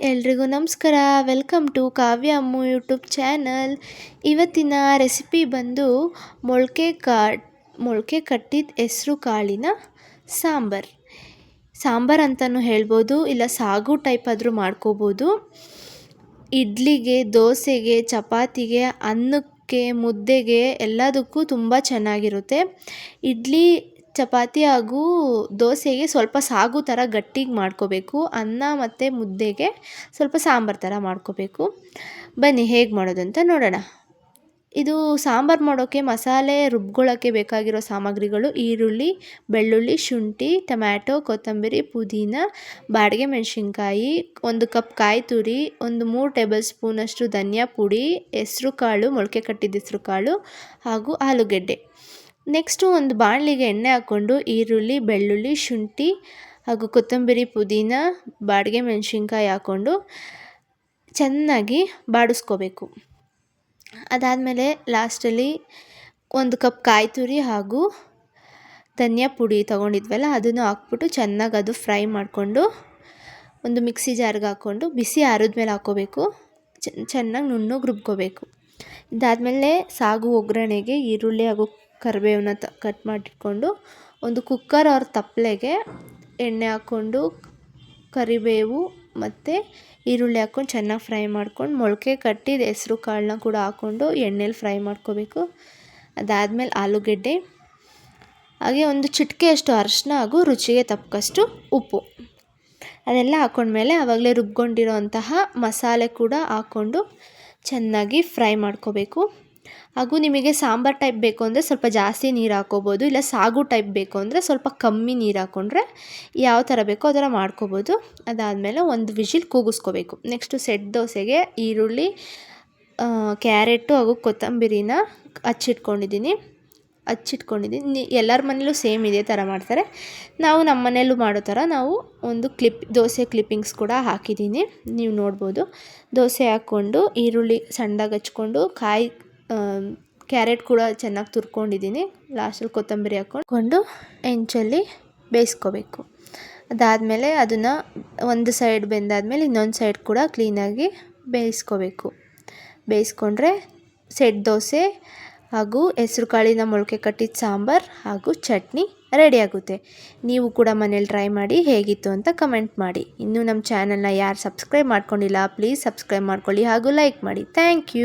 ಎಲ್ರಿಗೂ ನಮಸ್ಕಾರ. Welcome to Kavya Ammu YouTube channel. ಇವತ್ತಿನ ರೆಸಿಪಿ ಬಂದು ಮೊಳಕೆ ಕಟ್ಟಿದ ಹೆಸರು ಕಾಳಿನ ಸಾಂಬಾರ್ ಅಂತಲೂ ಹೇಳ್ಬೋದು, ಇಲ್ಲ ಸಾಗು ಟೈಪ್ ಆದರೂ ಮಾಡ್ಕೋಬೋದು. ಇಡ್ಲಿಗೆ, ದೋಸೆಗೆ, ಚಪಾತಿಗೆ, ಅನ್ನಕ್ಕೆ, ಮುದ್ದೆಗೆ ಎಲ್ಲದಕ್ಕೂ ತುಂಬ ಚೆನ್ನಾಗಿರುತ್ತೆ. ಇಡ್ಲಿ, ಚಪಾತಿ ಹಾಗೂ ದೋಸೆಗೆ ಸ್ವಲ್ಪ ಸಾಗು ಥರ ಗಟ್ಟಿಗೆ ಮಾಡ್ಕೋಬೇಕು. ಅನ್ನ ಮತ್ತು ಮುದ್ದೆಗೆ ಸ್ವಲ್ಪ ಸಾಂಬಾರು ಥರ ಮಾಡ್ಕೋಬೇಕು. ಬನ್ನಿ ಹೇಗೆ ಮಾಡೋದು ಅಂತ ನೋಡೋಣ. ಇದು ಸಾಂಬಾರು ಮಾಡೋಕ್ಕೆ ಮಸಾಲೆ ರುಬ್ಕೊಳ್ಳೋಕ್ಕೆ ಬೇಕಾಗಿರೋ ಸಾಮಗ್ರಿಗಳು: ಈರುಳ್ಳಿ, ಬೆಳ್ಳುಳ್ಳಿ, ಶುಂಠಿ, ಟೊಮ್ಯಾಟೊ, ಕೊತ್ತಂಬರಿ, ಪುದೀನ, ಬಾಡಿಗೆ ಮೆಣಸಿನ್ಕಾಯಿ, 1 ಕಪ್ ಕಾಯಿ ತುರಿ, 3 ಟೇಬಲ್ ಸ್ಪೂನಷ್ಟು ಧನಿಯಾ ಪುಡಿ, ಹೆಸರು ಕಾಳು, ಮೊಳಕೆ ಕಟ್ಟಿದ ಹೆಸರು ಕಾಳು ಹಾಗೂ ಆಲೂಗೆಡ್ಡೆ. ನೆಕ್ಸ್ಟು ಒಂದು ಬಾಣಲಿಗೆ ಎಣ್ಣೆ ಹಾಕ್ಕೊಂಡು ಈರುಳ್ಳಿ, ಬೆಳ್ಳುಳ್ಳಿ, ಶುಂಠಿ ಹಾಗೂ ಕೊತ್ತಂಬರಿ, ಪುದೀನ, ಬಾಡಿಗೆ ಮೆಣಸಿನ್ಕಾಯಿ ಹಾಕ್ಕೊಂಡು ಚೆನ್ನಾಗಿ ಬಾಡಿಸ್ಕೋಬೇಕು. ಅದಾದಮೇಲೆ ಲಾಸ್ಟಲ್ಲಿ 1 ಕಪ್ ಕಾಯಿ ತುರಿ ಹಾಗೂ ಧನಿಯಾ ಪುಡಿ ತೊಗೊಂಡಿದ್ವಲ್ಲ ಅದನ್ನು ಹಾಕ್ಬಿಟ್ಟು ಚೆನ್ನಾಗಿ ಅದು ಫ್ರೈ ಮಾಡಿಕೊಂಡು ಒಂದು ಮಿಕ್ಸಿ ಜಾರ್ಗೆ ಹಾಕ್ಕೊಂಡು ಬಿಸಿ ಆರಿದ್ಮೇಲೆ ಹಾಕ್ಕೋಬೇಕು. ಚೆನ್ನಾಗಿ ನುಣ್ಣಗೆ ರುಬ್ಕೋಬೇಕು. ಇದಾದಮೇಲೆ ಸಾಗು ಒಗ್ಗರಣೆಗೆ ಈರುಳ್ಳಿ ಹಾಗೂ ಕರಿಬೇವನ್ನ ಕಟ್ ಮಾಡಿಟ್ಕೊಂಡು ಒಂದು ಕುಕ್ಕರ್ ಅವ್ರ ತಪ್ಪಲೆಗೆ ಎಣ್ಣೆ ಹಾಕ್ಕೊಂಡು ಕರಿಬೇವು ಮತ್ತು ಈರುಳ್ಳಿ ಹಾಕ್ಕೊಂಡು ಚೆನ್ನಾಗಿ ಫ್ರೈ ಮಾಡ್ಕೊಂಡು ಮೊಳಕೆ ಕಟ್ಟಿದ ಹೆಸರು ಕಾಳನ್ನ ಕೂಡ ಹಾಕ್ಕೊಂಡು ಎಣ್ಣೆಲಿ ಫ್ರೈ ಮಾಡ್ಕೋಬೇಕು. ಅದಾದಮೇಲೆ ಆಲೂಗೆಡ್ಡೆ, ಹಾಗೆ ಒಂದು ಚಿಟಿಕೆಯಷ್ಟು ಅರಿಶಿನ ಹಾಗೂ ರುಚಿಗೆ ತಕ್ಕಷ್ಟು ಉಪ್ಪು ಅದೆಲ್ಲ ಹಾಕ್ಕೊಂಡ್ಮೇಲೆ ಆವಾಗಲೇ ರುಬ್ಕೊಂಡಿರೋ ಅಂತಹ ಮಸಾಲೆ ಕೂಡ ಹಾಕ್ಕೊಂಡು ಚೆನ್ನಾಗಿ ಫ್ರೈ ಮಾಡ್ಕೋಬೇಕು. ಹಾಗೂ ನಿಮಗೆ ಸಾಂಬಾರು ಟೈಪ್ ಬೇಕು ಅಂದರೆ ಸ್ವಲ್ಪ ಜಾಸ್ತಿ ನೀರು ಹಾಕ್ಕೋಬೋದು, ಇಲ್ಲ ಸಾಗು ಟೈಪ್ ಬೇಕು ಅಂದರೆ ಸ್ವಲ್ಪ ಕಮ್ಮಿ ನೀರು ಹಾಕ್ಕೊಂಡ್ರೆ ಯಾವ ಥರ ಬೇಕೋ ಆ ಥರ ಮಾಡ್ಕೋಬೋದು. ಅದಾದಮೇಲೆ ಒಂದು ವಿಷಿಲ್ ಕೂಗಿಸ್ಕೋಬೇಕು. ನೆಕ್ಸ್ಟು ಸೆಟ್ ದೋಸೆಗೆ ಈರುಳ್ಳಿ, ಕ್ಯಾರೆಟು ಹಾಗೂ ಕೊತ್ತಂಬರಿನ ಹಚ್ಚಿಟ್ಕೊಂಡಿದ್ದೀನಿ. ಎಲ್ಲರ ಮನೇಲೂ ಸೇಮ್ ಇದೇ ಥರ ಮಾಡ್ತಾರೆ. ನಾವು ನಮ್ಮ ಮನೆಯಲ್ಲೂ ಮಾಡೋ ಥರ ನಾವು ಒಂದು ದೋಸೆ ಕ್ಲಿಪ್ಪಿಂಗ್ಸ್ ಕೂಡ ಹಾಕಿದ್ದೀನಿ, ನೀವು ನೋಡ್ಬೋದು. ದೋಸೆ ಹಾಕ್ಕೊಂಡು ಈರುಳ್ಳಿ ಸಣ್ಣದಾಗಿ ಹಚ್ಕೊಂಡು ಕ್ಯಾರೆಟ್ ಕೂಡ ಚೆನ್ನಾಗಿ ತುರ್ಕೊಂಡಿದ್ದೀನಿ. ಲಾಸ್ಟಲ್ಲಿ ಕೊತ್ತಂಬರಿ ಹಾಕ್ಕೊಂಡು ಹೆಂಚಲ್ಲಿ ಬೇಯಿಸ್ಕೋಬೇಕು. ಅದಾದಮೇಲೆ ಅದನ್ನು ಒಂದು ಸೈಡ್ ಬೆಂದಾದಮೇಲೆ ಇನ್ನೊಂದು ಸೈಡ್ ಕೂಡ ಕ್ಲೀನಾಗಿ ಬೇಯಿಸ್ಕೊಂಡ್ರೆ ಸೆಟ್ ದೋಸೆ ಹಾಗೂ ಹೆಸರು ಕಾಳಿನ ಮೊಳಕೆ ಕಟ್ಟಿದ ಸಾಂಬಾರು ಹಾಗೂ ಚಟ್ನಿ ರೆಡಿಯಾಗುತ್ತೆ. ನೀವು ಕೂಡ ಮನೇಲಿ ಟ್ರೈ ಮಾಡಿ ಹೇಗಿತ್ತು ಅಂತ ಕಮೆಂಟ್ ಮಾಡಿ. ಇನ್ನೂ ನಮ್ಮ ಚಾನಲ್ನ ಯಾರು ಸಬ್ಸ್ಕ್ರೈಬ್ ಮಾಡ್ಕೊಂಡಿಲ್ಲ ಪ್ಲೀಸ್ ಸಬ್ಸ್ಕ್ರೈಬ್ ಮಾಡ್ಕೊಳ್ಳಿ ಹಾಗೂ ಲೈಕ್ ಮಾಡಿ. Thank you.